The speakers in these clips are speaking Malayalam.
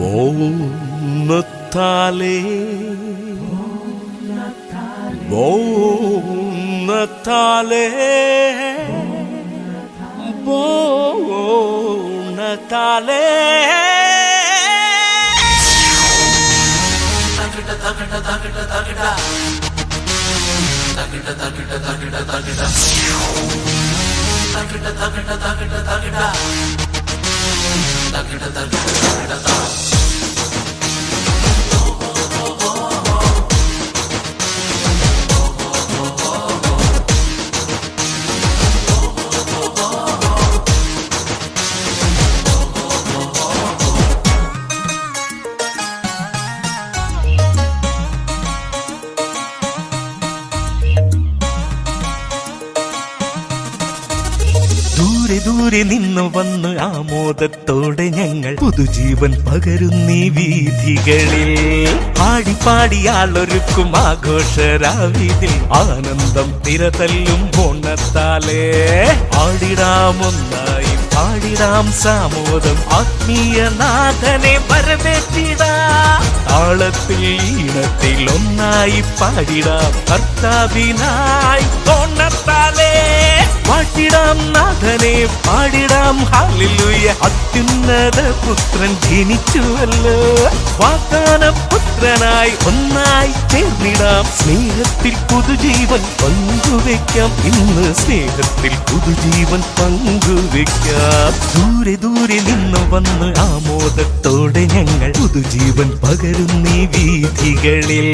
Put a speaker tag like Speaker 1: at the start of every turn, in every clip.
Speaker 1: Buon Natale, Buon Natale, Buon Natale. ദൂരെ ദൂരെ നിന്ന് വന്ന് ആമോദത്തോടെ ഞങ്ങൾ പുതുജീവൻ പകരുന്നീ വീഥികളിൽ. പാടിപ്പാടിയാളൊരുക്കും ആഘോഷരാവിതിൽ ആനന്ദം തിരതല്ലും ഓണത്താലേ. ആടിടാമൊന്നായി പാടിടാം സാമോദം, ആത്മീയനാഥനെ വരവേറ്റിടാം. താളത്തിൽ ഈണത്തിൽ ഒന്നായി പാടിടാം കർത്താവിനായി ഓണത്താലേ. പാട്ടിടാം നാഥനെ പാടിടാം ഹല്ലേലൂയ, അത്യുന്നത പുത്രൻ ജനിച്ചുവല്ലോ. വാഗ്ദാന പുത്രനായി ഒന്നായി ചേർന്നിടാം, സ്നേഹത്തിൽ പുതുജീവൻ പങ്കുവെക്കാം. ഇന്ന് സ്നേഹത്തിൽ പുതുജീവൻ പങ്കുവെക്കാം. ദൂരെ ദൂരെ നിന്ന് വന്ന് ആമോദത്തോടെ ഞങ്ങൾ പുതുജീവൻ പകരുന്നീ വീഥികളിൽ.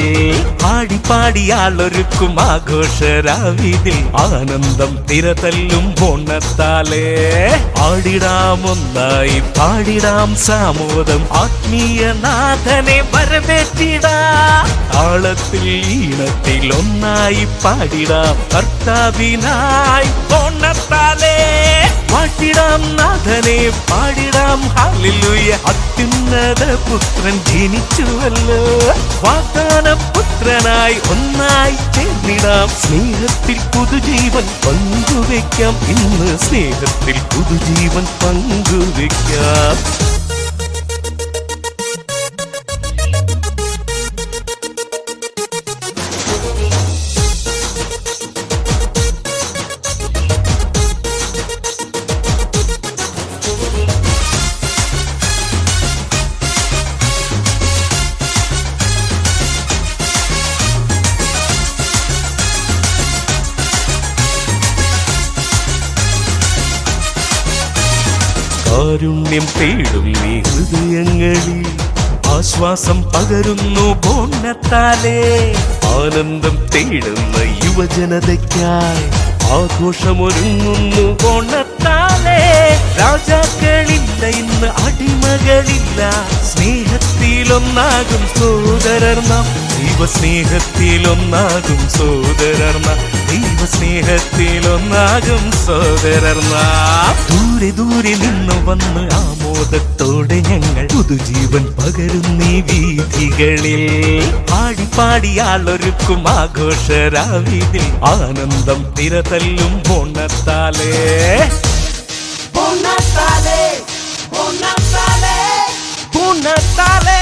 Speaker 1: പാടിപ്പാടിയാളൊരുക്കും ആഘോഷരാവിതിൽ ആനന്ദം തിരതല്ലും ഓണത്താലേ. ആടിടാമൊന്നായി പാടിടാം സാമോദം, ആത്മീയനാഥനെ വരവേറ്റിടാം. താളത്തിൽ ഈണത്തിൽ ഒന്നായി പാടിടാം കർത്താവിനായി ഓണത്താലേ. പാട്ടിടാം നാഥനെ പാടിടാം ഹല്ലേലൂയ, അത്യുന്നത പുത്രൻ ജനിച്ചുവല്ലോ. വാഗ്ദാന പുത്രനായി ഒന്നായി ചേർന്നിടാം, സ്നേഹത്തിൽ പുതുജീവൻ പങ്കുവെക്കാം. ഇന്ന് സ്നേഹത്തിൽ പുതുജീവൻ പങ്കുവെക്കാം. കാരുണ്യം തേടും നീ ഹൃദയങ്ങളിൽ ആശ്വാസം പകരുന്നു ഓണത്താലേ. ആനന്ദം തേടുന്ന യുവജനതയ്ക്കായി ആഘോഷമൊരുങ്ങുന്നു ഓണത്താലേ. രാജാക്കളില്ല ഇന്ന് അടിമകളില്ല, സ്നേഹത്തിലൊന്നാകും സോദരർ നാം. ദൈവസ്നേഹത്തിലൊന്നാകും സോദരർ നാം, ദൈവസ്നേഹത്തിലൊന്നാകും സോദരർ നാം. ദൂരെ ദൂരെ നിന്ന് വന്ന് ആമോദത്തോടെ ഞങ്ങൾ പുതുജീവൻ പകരുന്നീ വീഥികളിൽ. പാടിപ്പാടിയാളൊരുക്കും ആഘോഷരാവിതിൽ ആനന്ദം തിരതല്ലും ഓണത്താലേ. ഓണത്താലേ, ഓണത്താലേ, ഓണത്താലേ.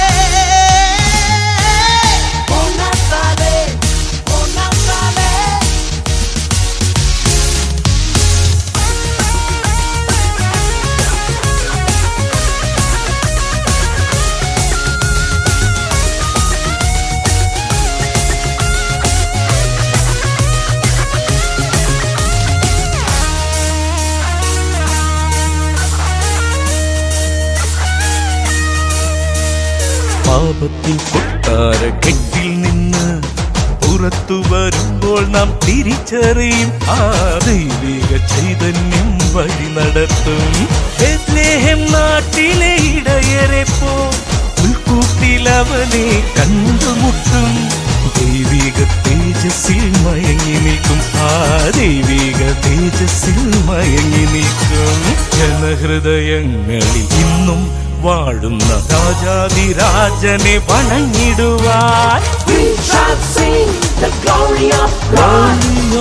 Speaker 1: പാപത്തിൻ കൊട്ടാര കെട്ടിൽ നിന്ന് പുറത്തു വരുമ്പോൾ നാം തിരിച്ചറിയും ആ ദൈവിക ചൈതന്യം വഴി നടത്തും. ബെത്ലഹേം നാട്ടിലെ ഇടയരെ പോ ഉൾക്കൂട്ടിലവനെ കണ്ടുമുട്ടും. ദൈവിക തേജസ്സിൽ മയങ്ങി നിൽക്കും, ആ ദൈവിക തേജസ്സിൽ മയങ്ങി നിൽക്കും. ജനഹൃദയങ്ങളിൽ ഇന്നും വാഴുന്ന രാജാതിരാജനെ വണങ്ങിടുവാൻ.
Speaker 2: We shall sing the glory of God.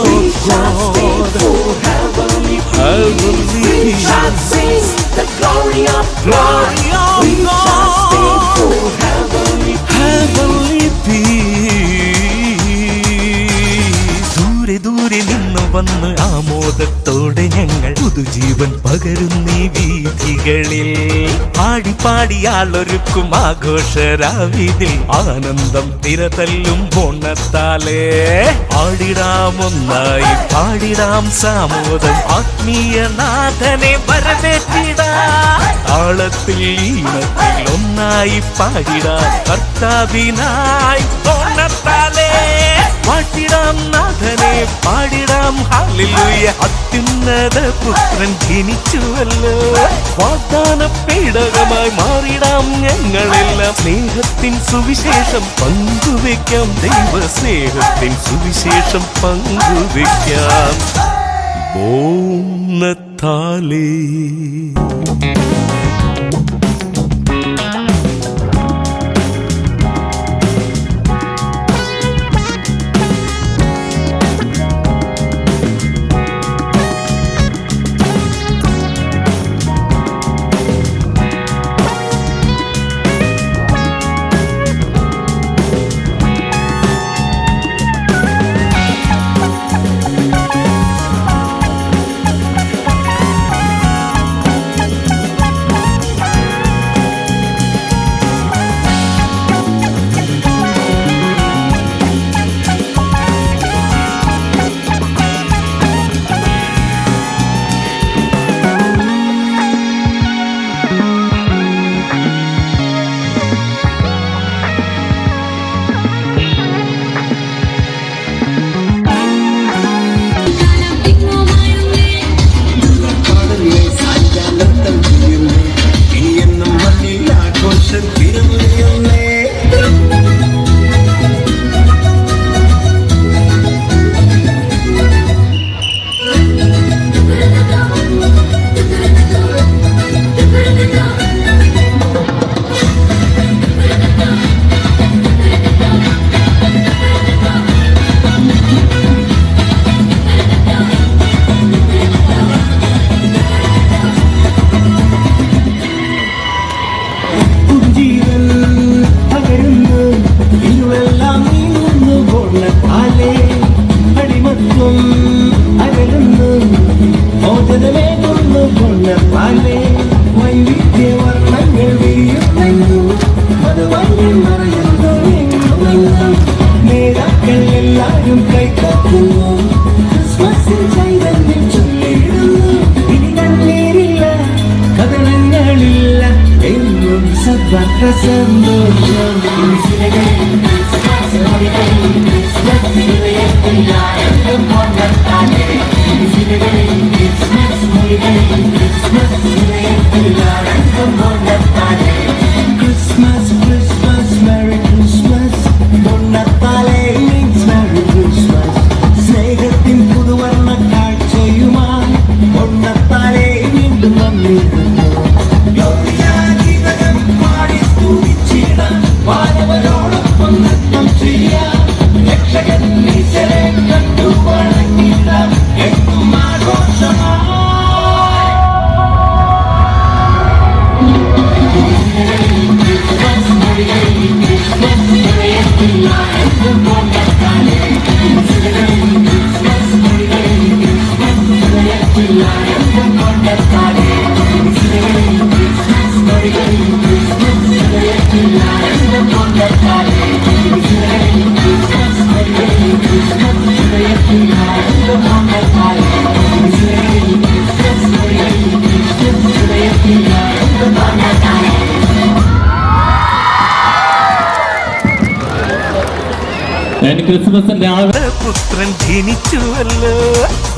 Speaker 2: We shall sing for heavenly peace. We shall sing the glory of God. We shall sing for
Speaker 1: വന്ന് ആമോദത്തോടെ ഞങ്ങൾ പുതുജീവൻ പകരുന്നീ വീഥികളിൽ. ആടിപ്പാടിയാളൊരുക്കും ആഘോഷരാവിതിൽ ആനന്ദം തിരതല്ലും ഓണത്താലേ. ആടിടാമൊന്നായി പാടിടാം സാമോദം ആത്മീയനാഥനെ വരവേറ്റിടാം. താളത്തിൽ ഈണത്തിൽ ഒന്നായി പാടിടാം കർത്താവിനായി ഓണത്താലേ. പാട്ടിടാം നാഥനെ പാടിടാം ഹല്ലേലൂയ. അത്യുന്നത പുത്രൻ ജനിച്ചുവല്ലോ. വാഗ്ദാന പേടകമായി മാറിടാം ഞങ്ങളെല്ലാം. സ്നേഹത്തിൻ സുവിശേഷം പങ്കുവെക്കാം. ദൈവ സ്നേഹത്തിൻ സുവിശേഷം പങ്കുവെക്കാം. ഓണത്താലേ.
Speaker 2: എല്ലാരും കൈക്കാക്കുന്നു. ക്രിസ്മസിൻ ചൈതന്യം ചൊല്ലിടുന്നു. ഇനി കണ്ണീരില്ല, കഥനങ്ങളില്ല, എന്നും സദ്വാർത്ത സന്തോഷം. Christmas, Christmas, Merry Christmas. ഓണത്താലേ means Merry Christmas. സ്നേഹത്തിൻ പുതുവർണ്ണ കാഴ്ചയുമായി ഓണത്താലേ വീണ്ടും വന്നിരുന്നു. ഗീതകം പാടി സ്തുതിച്ചിടാം. വാനവരോടൊപ്പം നൃത്തം ചെയ്യാം. രക്ഷകൻ ഈശ്വരനെ കണ്ടു വണങ്ങിടാം. എന്നും ആഘോഷമായി.
Speaker 3: ക്രിസ്മസിന്റെ
Speaker 1: പുത്രൻ ജനിച്ചുവല്ലോ.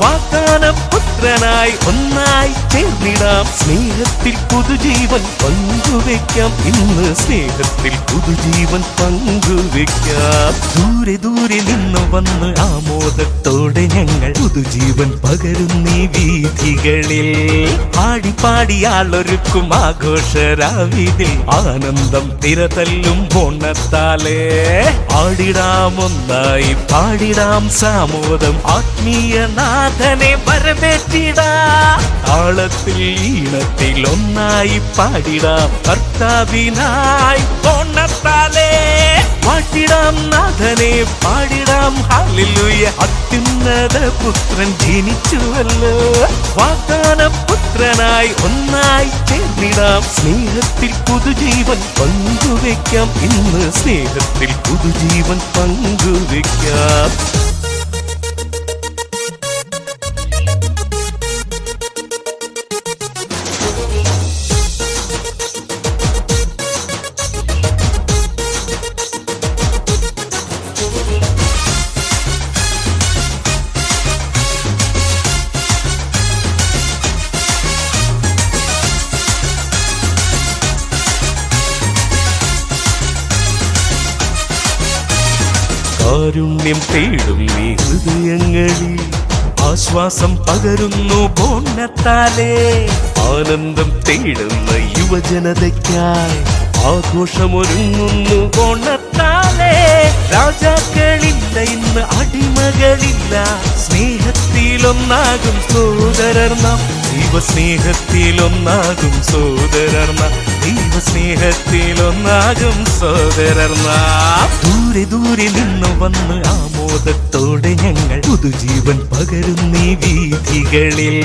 Speaker 1: വാഗ്ദാന പുത്രനായി ഒന്നായി ചേർന്നിടാം. സ്നേഹത്തിൽ പുതുജീവൻ പങ്കുവെക്കാം. ഇന്ന് സ്നേഹത്തിൽ പുതുജീവൻ പങ്കുവെക്കാം. ദൂരെ ദൂരെ നിന്ന് വന്ന് ആമോദത്തോടെ ഞങ്ങൾ പുതുജീവൻ പകരുന്നീ വീഥികളിൽ. ആടിപ്പാടിയാളൊരുക്കും ആഘോഷരാവിതിൽ ആനന്ദം തിരതല്ലും ഓണത്താലേ. ആടിടാമൊന്ന് ഒന്നായി പാടിടാം സാമോദം ആത്മീയനാഥനെ വരവേറ്റിടാം താളത്തിൽ ഈണത്തിൽ ഒന്നായി പാടിടാം കർത്താവിനായി ഓണത്താലേ പാട്ടിടാം നാഥനെ പാടിടാം ഹല്ലേലൂയ അത്യുന്നത പുത്രൻ ജനിച്ചുവല്ലോ വാഗ്ദാന പുത്രനായി ഒന്നായി ചേർന്നിടാം സ്നേഹത്തിൽ പുതുജീവൻ പങ്കുവെക്കാം ഇന്ന് സ്നേഹത്തിൽ പുതുജീവൻ പങ്കുവെക്കാം കാരുണ്യം തേടും നീ ഹൃദയങ്ങളിൽ ആശ്വാസം പകരുന്നു ബോണത്താലേ ആനന്ദം തേടുന്ന യുവജനതയ്ക്കായി ആഘോഷമൊരുങ്ങുന്നു ബോണത്താലേ രാജാക്കളില്ല ഇന്ന് അടിമകളില്ല സ്നേഹത്തിലൊന്നാകും സോദരർ നാം ദൈവസ്നേഹത്തിലൊന്നാകും സോദരർ നാം ദൈവസ്നേഹത്തിലൊന്നാകും സോദരർ നാം ദൂരെ ദൂരെ നിന്ന് വന്ന് ആമോദത്തോടെ ഞങ്ങൾ പുതുജീവൻ പകരുന്നീ വീഥികളിൽ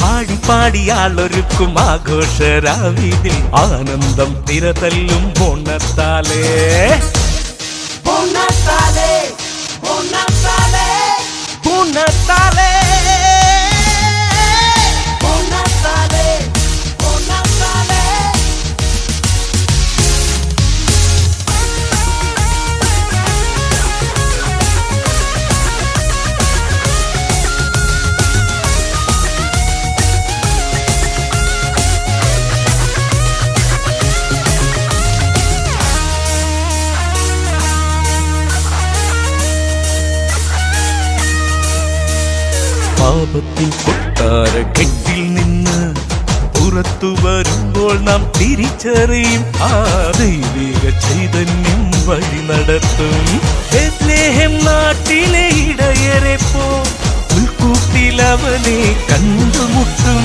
Speaker 1: പാടി പാടിയാളൊരുക്കും ആഘോഷരാവിതിൽ ആനന്ദം തിരതല്ലും ബോണത്താലേ
Speaker 2: Bonatale, Bonatale,
Speaker 1: ബോണത്താലേ
Speaker 2: Bonatale, Bonatale.
Speaker 1: പാപത്തിൻ കൊട്ടാര കെട്ടിൽ നിന്ന് പുറത്തു വരുമ്പോൾ നാം തിരിച്ചറിയും ആ ദൈവിക ചൈതന്യം വഴി നടത്തും ബേത്ലഹേം നാട്ടിലെ ഇടയരെ പോ ഉൾക്കൂട്ടിലവനെ കണ്ടുമുട്ടും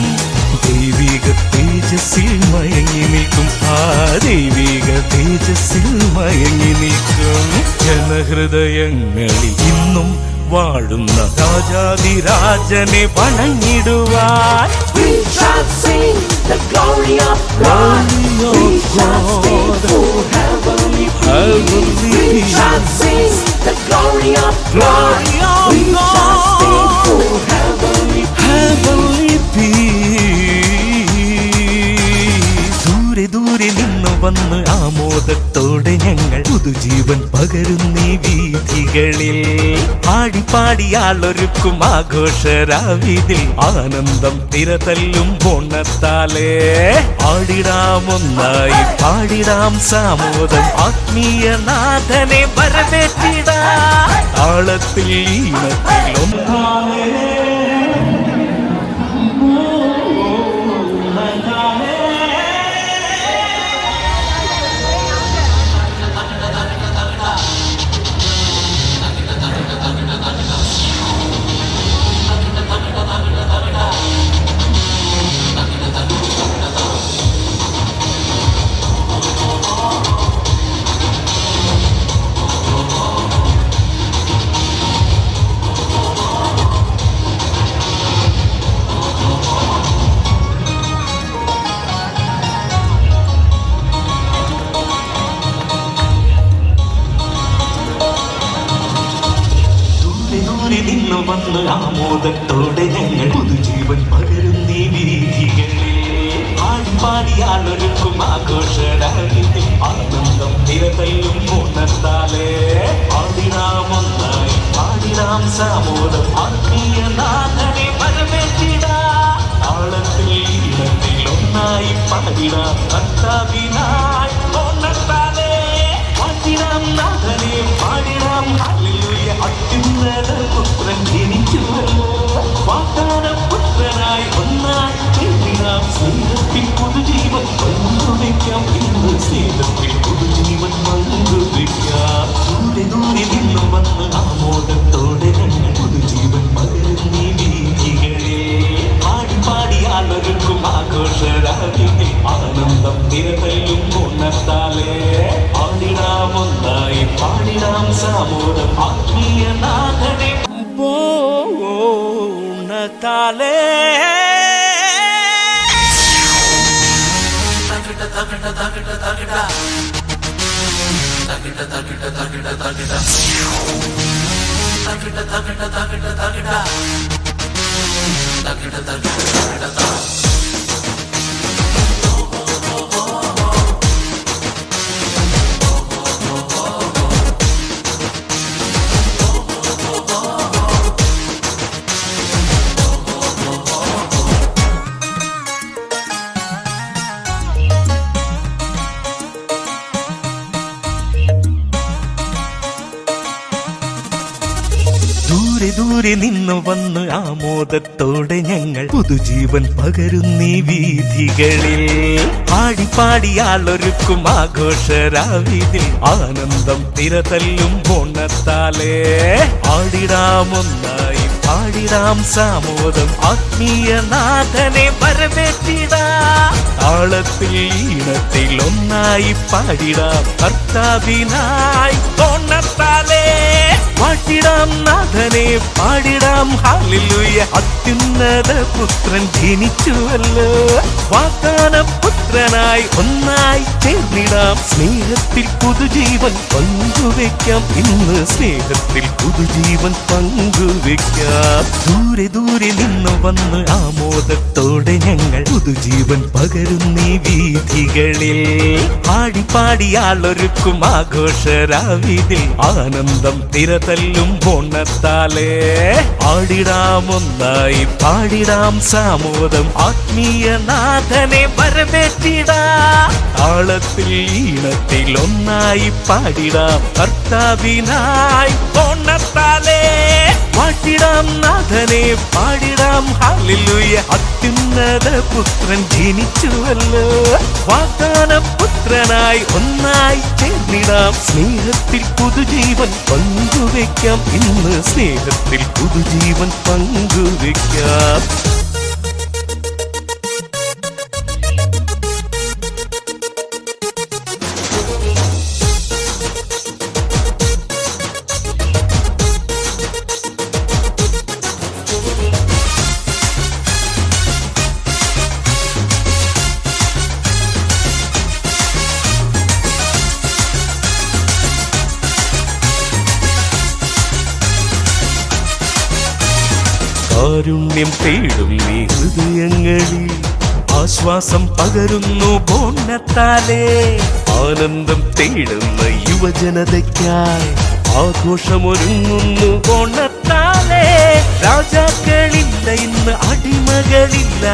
Speaker 1: ദൈവിക തേജസ്സിൽ മയങ്ങി നിൽക്കും ആ ദൈവിക തേജസ്സിൽ മയങ്ങി നിൽക്കും ജനഹൃദയങ്ങളിൽ ഇന്നും വാഴുന്ന രാജാതിരാജനെ വണങ്ങിടുവാൻ
Speaker 2: We shall sing the glory of God. We shall sing for heavenly peace. We shall sing the glory of God. We shall sing for heavenly
Speaker 1: heavenly peace. ദൂരെ ദൂരെ നിന്ന് വന്ന് ആമോദത്തോടെ ഞങ്ങൾ പുതുജീവൻ പകരുന്നീ വീഥികളിൽ പാടി പാടിയാളൊരുക്കും ആഘോഷരാവിതിൽ ആനന്ദം തിരതല്ലും ബോണത്താലേ ആടിടാം ഒന്നായി പാടിടാം സാമോദം ആത്മീയനാഥനെ വരവേറ്റിടാം താളത്തിൽ ഈണത്തിൽ ഒന്നായി നിന്ന് വന്ന് ആമോദത്തോടെ ഞങ്ങൾ പുതുജീവൻ പകരുന്നീ വീഥികളിൽ പാടിയാളൊരുക്കും ആഘോഷരാവിതിൽ ആനന്ദം തിരതല്ലും ബോണത്താലേ ആടിടാം ഒന്നായി പാടിടാം സാമോദം ആത്മീയനാഥനെ വരവേറ്റിടാം താളത്തിൽ ഈണത്തിൽ ഒന്നായി പാടിടാം കർത്താവിനായി ബോണത്താലേ പാടിടാം നാഥനെ പാടിടാം ഹല്ലേലൂയ അത്യുന്നത പുത്രൻ ജനിച്ചുവല്ലോ വാഗ്ദാന പുത്രനായി ഒന്നായി ചേർന്നിടാം സ്നേഹത്തിൽ പുതുജീവൻ പങ്കുവെക്കാം ഇന്ന് സ്നേഹത്തിൽ പുതുജീവൻ പങ്കുവെക്കാം ദൂരെ ദൂരെ നിന്ന് വന്ന് ദൂരെ ദൂരെ നിന്ന് വന്ന് ആമോദത്തോടെ ഞങ്ങൾ പുതുജീവൻ പകരുന്നീ വീഥികളിൽ പാടിപ്പാടിയാളൊരുക്കും ആഘോഷരാവിതിൽ ആനന്ദം തിരതല്ലും ഓണത്താലേ ആടിടാമൊന്നായി പാടിടാം സാമോദം ആത്മീയ നാഥനെ വരവേറ്റിടാം താളത്തിൽ ഈണത്തിൽ ഒന്നായി പാടിടാം കർത്താവിനായി ഓണത്താലേ പാട്ടിടാം നാഥനെ പാടിടാം ഹല്ലേലൂയ അത്യുന്നത പുത്രൻ ജനിച്ചുവല്ലോ വാഗ്ദാന പുത്രനായി ഒന്നായി ചേർന്നിടാം സ്നേഹത്തിൽ പുതുജീവൻ പങ്കുവെക്കാം ഇന്ന് സ്നേഹത്തിൽ പുതുജീവൻ പങ്കുവെക്കാം ദൂരെ ദൂരെ നിന്ന് വന്ന് ആമോദത്തോടെ ഞങ്ങൾ പുതുജീവൻ പകരുന്നീ വീഥികളിൽ പാടിപ്പാടിയാളൊരുക്കും ആഘോഷരാവിതിൽ ആനന്ദം തിരതല്ലും ഓണത്താലേ ആടിടാമൊന്നായി പാടിടാം സാമോദം ആത്മീയ നാഥനെ വരവേറ്റിടാം താളത്തിൽ ഈണത്തിൽ ഒന്നായി പാടിടാം കർത്താവിനായി ഓണത്താലേ പാട്ടിടാം നാഥനെ പാടിടാം ഹല്ലേലൂയ അത്യുന്നത പുത്രൻ ജനിച്ചുവല്ലോ വാഗ്ദാന പുത്രനായി ഒന്നായി ചേർന്നിടാം സ്നേഹത്തിൽ പുതുജീവൻ പങ്കുവെക്കാം ഇന്ന് സ്നേഹത്തിൽ പുതുജീവൻ പങ്കുവെക്കാം കാരുണ്യം തേടും നീ ഹൃദയങ്ങളിൽ ആശ്വാസം പകരുന്നു ഓണത്താലേ ആനന്ദം തേടുന്ന യുവജനതയ്ക്കായി ആഘോഷമൊരുങ്ങുന്നു ഓണത്താലേ രാജാക്കളില്ല ഇന്ന് അടിമകളില്ല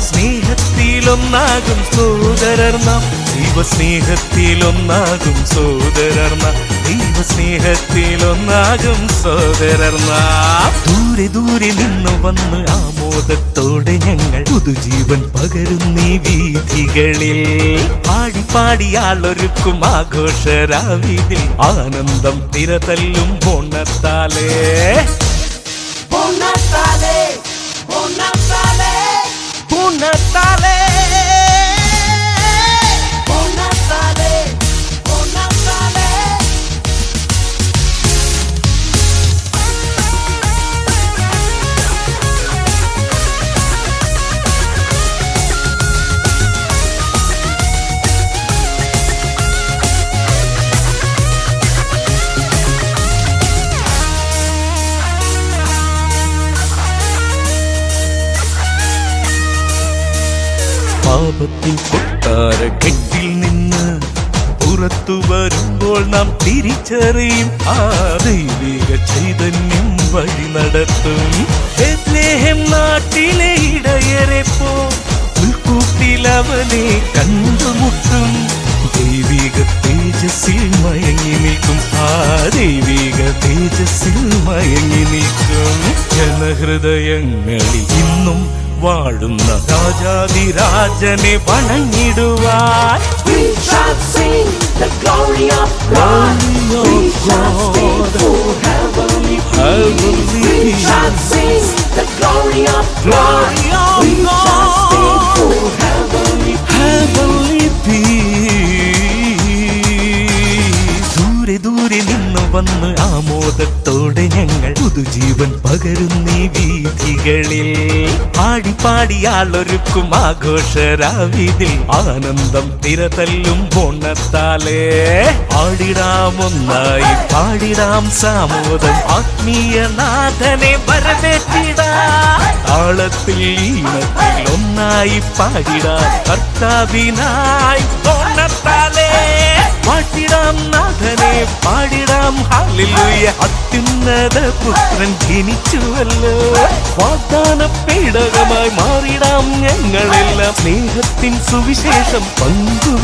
Speaker 1: സ്നേഹത്തിലൊന്നാകും സോദരർ നാം ദൈവസ്നേഹത്തിലൊന്നാകും സോദരർ നാം ദൈവസ്നേഹത്തിലൊന്നാകും സോദരർ നാം ദൂരെ ദൂരെ നിന്ന് വന്ന് ആമോദത്തോടെ ഞങ്ങൾ പുതുജീവൻ പകരുന്നീ വീഥികളിൽ പാടിപ്പാടിയാളൊരുക്കും ആഘോഷരാവിതിൽ ആനന്ദം തിരതല്ലും ഓണത്താലേ ഓണത്താലേ ഓണത്താലേ ഓണത്താലേ ഓണത്താലേ ഓണത്താലേ പാപത്തിൻ കൊട്ടാരക്കെട്ടിൽ നിന്ന് പുറത്തു വരുമ്പോൾ നാം തിരിച്ചറിയും ആ ദൈവിക ചൈതന്യം വഴി നടത്തും ബേത്ലഹേം നാട്ടിലെ ഇടയരെ പോ ഉൾക്കൂട്ടിലവനെ കണ്ടുമുട്ടും ദൈവിക തേജസ്സിൽ മയങ്ങി നിൽക്കും ആ ദൈവിക തേജസ്സിൽ മയങ്ങി നിൽക്കും ജനഹൃദയങ്ങളിൽ ഇന്നും വാഴുന്ന രാജാതിരാജനെ വണങ്ങിടുവാൻ
Speaker 2: We shall sing the glory of God. We shall stand for heavenly peace. We shall sing the glory of God. We shall stand for heavenly
Speaker 1: peace. ദൂരെ ദൂരെ നിന്ന് വന്ന് ആമോദത്തോടെ ഞങ്ങൾ പുതുജീവൻ പകരുന്നീ വീഥികളിൽ പാടി പാടിയാളൊരുക്കും ആഘോഷരാവിതിൽ ആനന്ദം തിരതല്ലും പൊണ്ണത്താലേ ആടിടാം ഒന്നായി പാടിടാം സാമോദം ആത്മീയനാഥനെ വരവേറ്റിടാം താളത്തിൽ ഈണത്തിൽ ഒന്നായി പാടിടാം കർത്താവിനായി പൊണ്ണത്താലേ പാട്ടിടാം നാഥനെ പാടിടാം ഹല്ലേലൂയ അത്യുന്നത പുത്രൻ ജനിച്ചുവല്ലോ വാഗ്ദാന പേടകമായി മാറിടാം ഞങ്ങളെല്ലാം സ്നേഹത്തിൻ സുവിശേഷം പങ്കുവെ